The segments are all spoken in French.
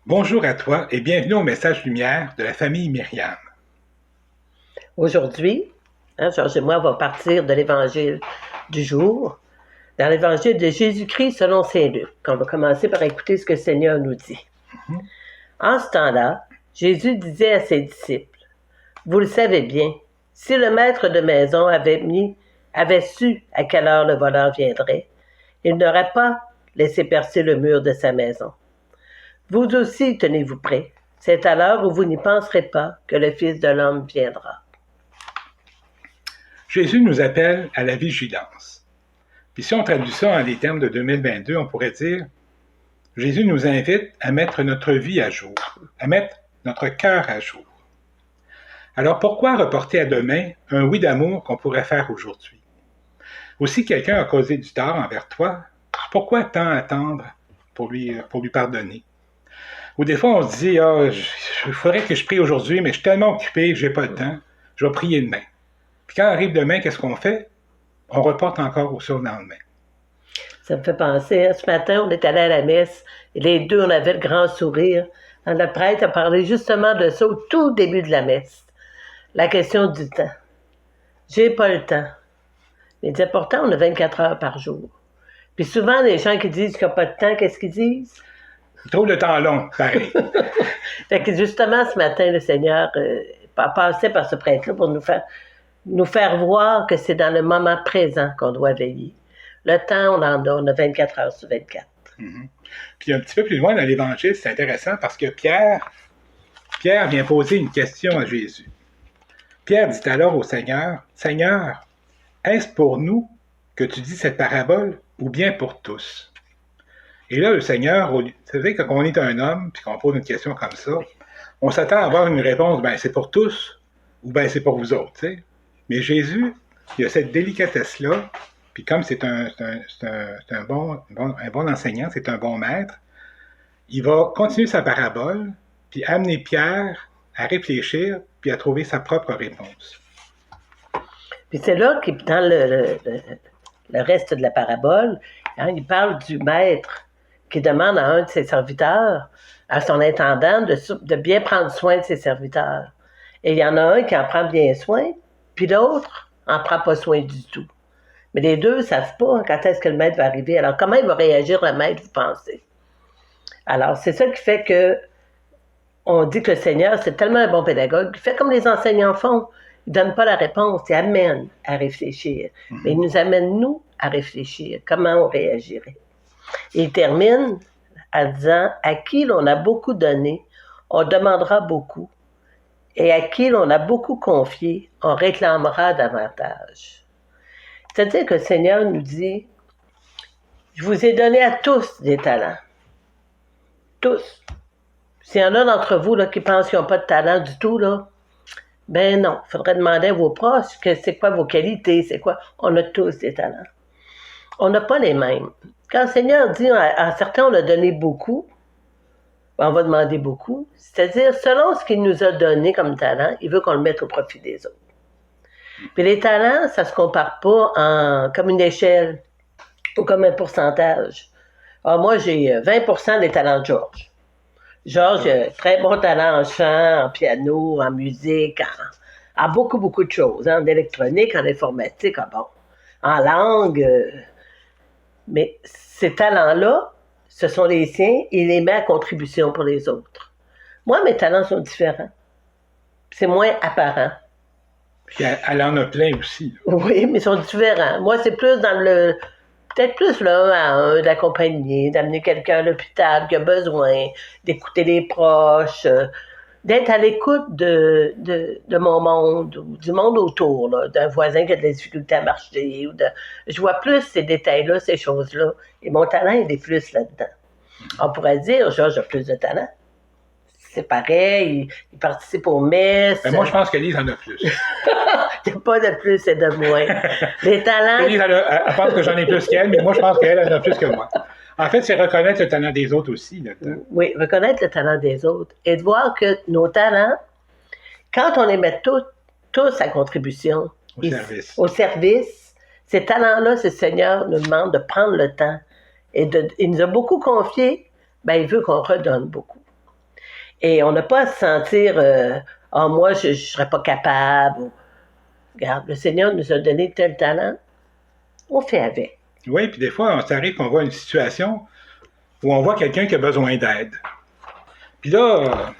Bonjour à toi et bienvenue au Message Lumière de la famille Myriam. Aujourd'hui, Georges et moi, on va partir de l'Évangile du jour, dans l'Évangile de Jésus-Christ selon saint Luc. On va commencer par écouter ce que le Seigneur nous dit. En ce temps-là, Jésus disait à ses disciples, « Vous le savez bien, si le maître de maison avait su à quelle heure le voleur viendrait, il n'aurait pas laissé percer le mur de sa maison. Vous aussi, tenez-vous prêts. C'est à l'heure où vous n'y penserez pas que le Fils de l'homme viendra. » Jésus nous appelle à la vigilance. Puis si on traduit ça en des termes de 2022, on pourrait dire Jésus nous invite à mettre notre vie à jour, à mettre notre cœur à jour. Alors pourquoi reporter à demain un oui d'amour qu'on pourrait faire aujourd'hui? Ou si quelqu'un a causé du tort envers toi, pourquoi tant attendre pour lui pardonner? Ou des fois on se dit il faudrait que je prie aujourd'hui, mais je suis tellement occupé, j'ai pas le temps, je vais prier demain. Puis quand arrive demain, qu'est-ce qu'on fait? On reporte encore au surlendemain. Ça me fait penser, ce matin, on est allé à la messe, et les deux, on avait le grand sourire. Le prêtre a parlé justement de ça au tout début de la messe. La question du temps. J'ai pas le temps. Mais il disait, pourtant, on a 24 heures par jour. Puis souvent, les gens qui disent qu'il n'y a pas de temps, qu'est-ce qu'ils disent? Ils trouvent le temps long, pareil. Fait que justement, ce matin, le Seigneur passait par ce prêtre-là pour nous faire voir que c'est dans le moment présent qu'on doit veiller. Le temps, on a 24 heures sur 24. Mm-hmm. Puis un petit peu plus loin dans l'Évangile, c'est intéressant parce que Pierre vient poser une question à Jésus. Pierre dit alors au Seigneur, « Seigneur, est-ce pour nous que tu dis cette parabole ou bien pour tous? » Et là, le Seigneur, vous savez, quand on est un homme puis qu'on pose une question comme ça, on s'attend à avoir une réponse, ben c'est pour tous ou ben c'est pour vous autres, tu sais. Mais Jésus, il a cette délicatesse-là, puis comme c'est un bon enseignant, c'est un bon maître, il va continuer sa parabole, puis amener Pierre à réfléchir, puis à trouver sa propre réponse. Puis c'est là que dans le reste de la parabole, il parle du maître qui demande à un de ses serviteurs, à son intendant, de bien prendre soin de ses serviteurs. Et il y en a un qui en prend bien soin, puis l'autre n'en prend pas soin du tout. Mais les deux ne savent pas quand est-ce que le maître va arriver. Alors, comment il va réagir le maître, vous pensez? Alors, c'est ça qui fait que on dit que le Seigneur, c'est tellement un bon pédagogue, il fait comme les enseignants font. Il ne donne pas la réponse, il amène à réfléchir. Mm-hmm. Mais il nous amène, nous, à réfléchir. Comment on réagirait? Et il termine en disant, à qui l'on a beaucoup donné, on demandera beaucoup. Et à qui l'on a beaucoup confié, on réclamera davantage. C'est-à-dire que le Seigneur nous dit, je vous ai donné à tous des talents. Tous. S'il y en a d'entre vous là, qui pensent qu'ils n'ont pas de talent du tout, là, ben non, il faudrait demander à vos proches que c'est quoi vos qualités, c'est quoi. On a tous des talents. On n'a pas les mêmes. Quand le Seigneur dit à certains on a donné beaucoup, on va demander beaucoup. C'est-à-dire, selon ce qu'il nous a donné comme talent, il veut qu'on le mette au profit des autres. Puis les talents, ça ne se compare pas comme une échelle ou comme un pourcentage. Alors moi, j'ai 20% des talents de Georges. Georges a très bon talent en chant, en piano, en musique, en beaucoup, beaucoup de choses. En électronique, en informatique, en langue. Mais ces talents-là, ce sont les siens, il les met à contribution pour les autres. Moi, mes talents sont différents. C'est moins apparent. Puis elle en a plein aussi. Là. Oui, mais ils sont différents. Moi, c'est plus dans peut-être plus le 1 à 1, d'accompagner, d'amener quelqu'un à l'hôpital qui a besoin, d'écouter les proches, d'être à l'écoute de mon monde, ou du monde autour, là, d'un voisin qui a des difficultés à marcher. Je vois plus ces détails-là, ces choses-là. Et mon talent, il est plus là-dedans. On pourrait dire, Georges a plus de talent. C'est pareil, il participe aux messes. Mais moi, je pense qu'Élise en a plus. Il n'y a pas de plus et de moins. Les talents... Élise, elle pense que j'en ai plus qu'elle, mais moi, je pense qu'elle en a plus que moi. En fait, c'est reconnaître le talent des autres aussi. Là-dedans. Oui, reconnaître le talent des autres et de voir que nos talents, quand on les met tous à contribution, au service, ces talents-là, le Seigneur nous demande de prendre le temps. Et il nous a beaucoup confié, ben, il veut qu'on redonne beaucoup. Et on n'a pas à se sentir ah, moi, je ne serais pas capable. Regarde, le Seigneur nous a donné tel talent, on fait avec. Oui, puis des fois, ça arrive qu'on voit une situation où on voit quelqu'un qui a besoin d'aide. Puis là,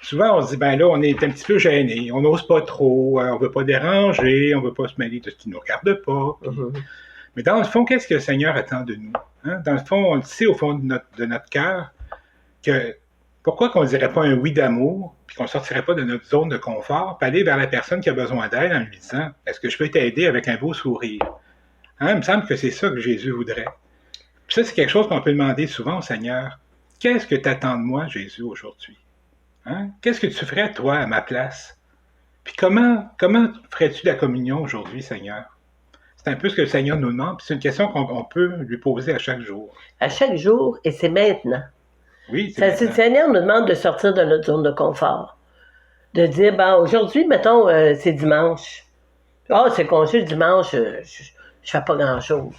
souvent, on se dit, ben là, on est un petit peu gêné, on n'ose pas trop, on ne veut pas déranger, on ne veut pas se mêler de ce qui ne nous regarde pas. Puis... Mais dans le fond, qu'est-ce que le Seigneur attend de nous? Hein? Dans le fond, on le sait au fond de notre cœur que pourquoi qu'on ne dirait pas un oui d'amour, puis qu'on ne sortirait pas de notre zone de confort, puis aller vers la personne qui a besoin d'aide en lui disant, est-ce que je peux t'aider avec un beau sourire? Hein? Il me semble que c'est ça que Jésus voudrait. Puis ça, c'est quelque chose qu'on peut demander souvent au Seigneur. Qu'est-ce que tu attends de moi, Jésus, aujourd'hui? Hein? Qu'est-ce que tu ferais, toi, à ma place? Puis comment ferais-tu la communion aujourd'hui, Seigneur? C'est un peu ce que le Seigneur nous demande, puis c'est une question qu'on peut lui poser à chaque jour. À chaque jour, et c'est maintenant. Oui, c'est maintenant. Le Seigneur nous demande de sortir de notre zone de confort. De dire, ben aujourd'hui, mettons, c'est dimanche. Ah, c'est congé le dimanche, je fais pas grand-chose.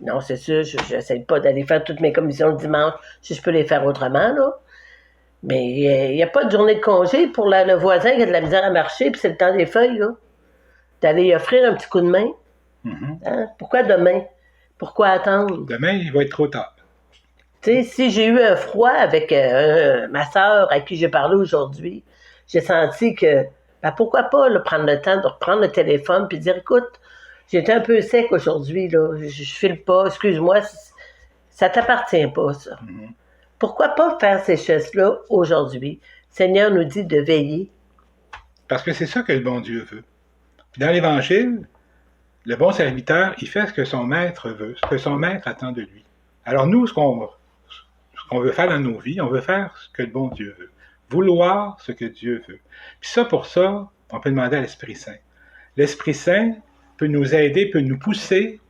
Non, c'est sûr, je n'essaie pas d'aller faire toutes mes commissions le dimanche, si je peux les faire autrement, là. Mais il n'y a pas de journée de congé pour le voisin qui a de la misère à marcher, puis c'est le temps des feuilles, là. D'aller y offrir un petit coup de main. Hein? Pourquoi demain? Pourquoi attendre? Demain, il va être trop tard. Tu sais, si j'ai eu un froid avec ma sœur à qui j'ai parlé aujourd'hui, j'ai senti que, ben pourquoi pas là, prendre le temps de reprendre le téléphone puis dire, écoute, j'étais un peu sec aujourd'hui, là, je file pas, excuse-moi, ça t'appartient pas, ça. Pourquoi pas faire ces choses-là aujourd'hui? Le Seigneur nous dit de veiller. Parce que c'est ça que le bon Dieu veut. Puis dans l'Évangile, le bon serviteur, il fait ce que son maître veut, ce que son maître attend de lui. Alors nous, ce qu'on veut faire dans nos vies, on veut faire ce que le bon Dieu veut. Vouloir ce que Dieu veut. Puis ça, pour ça, on peut demander à l'Esprit Saint. L'Esprit Saint peut nous aider, peut nous pousser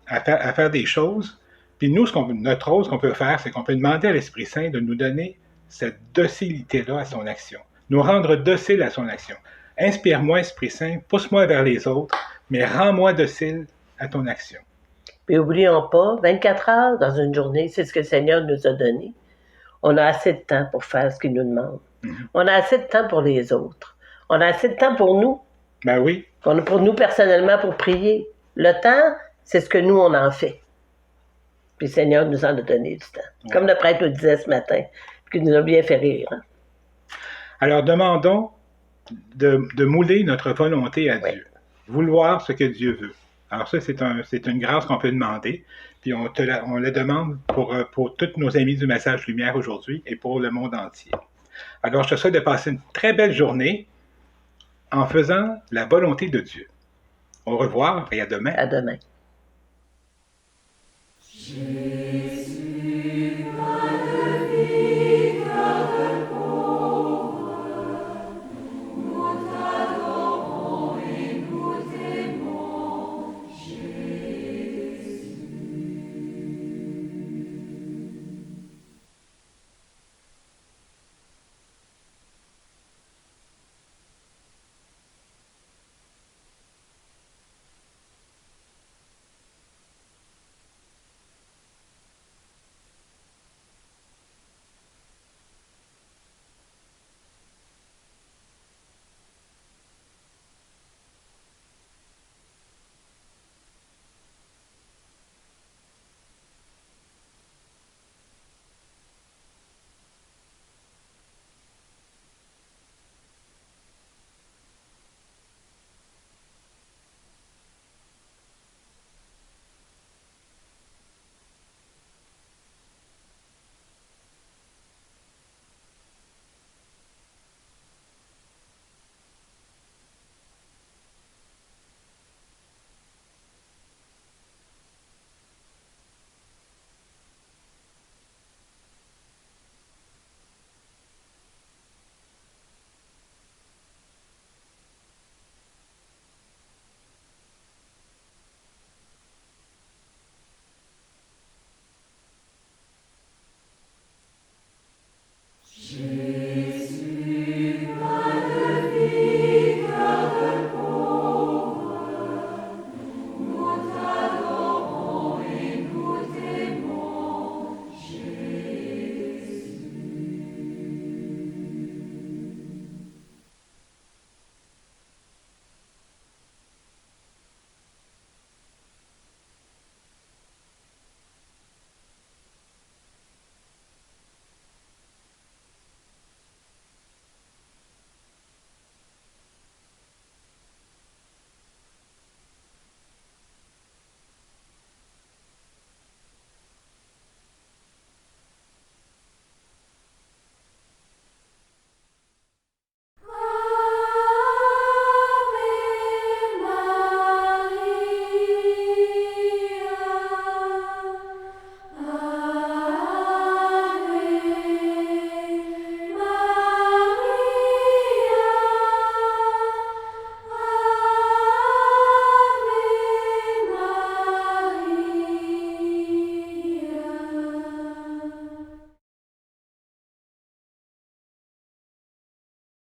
à faire des choses. Puis nous, notre rôle, ce qu'on peut faire, c'est qu'on peut demander à l'Esprit Saint de nous donner cette docilité-là à son action. Nous rendre dociles à son action. Inspire-moi, Esprit Saint, pousse-moi vers les autres, mais rends-moi docile à ton action. Puis n'oublions pas, 24 heures dans une journée, c'est ce que le Seigneur nous a donné. On a assez de temps pour faire ce qu'il nous demande. On a assez de temps pour les autres. On a assez de temps pour nous. Ben oui. Pour nous personnellement, pour prier. Le temps, c'est ce que nous, on en fait. Puis le Seigneur nous en a donné du temps. Ouais. Comme le prêtre nous disait ce matin, qui nous a bien fait rire. Hein? Alors, demandons de mouler notre volonté à Dieu. Vouloir ce que Dieu veut. Alors ça, c'est une grâce qu'on peut demander. Puis on la demande pour tous nos amis du Message Lumière aujourd'hui et pour le monde entier. Alors, je te souhaite de passer une très belle journée en faisant la volonté de Dieu. Au revoir et à demain. À demain.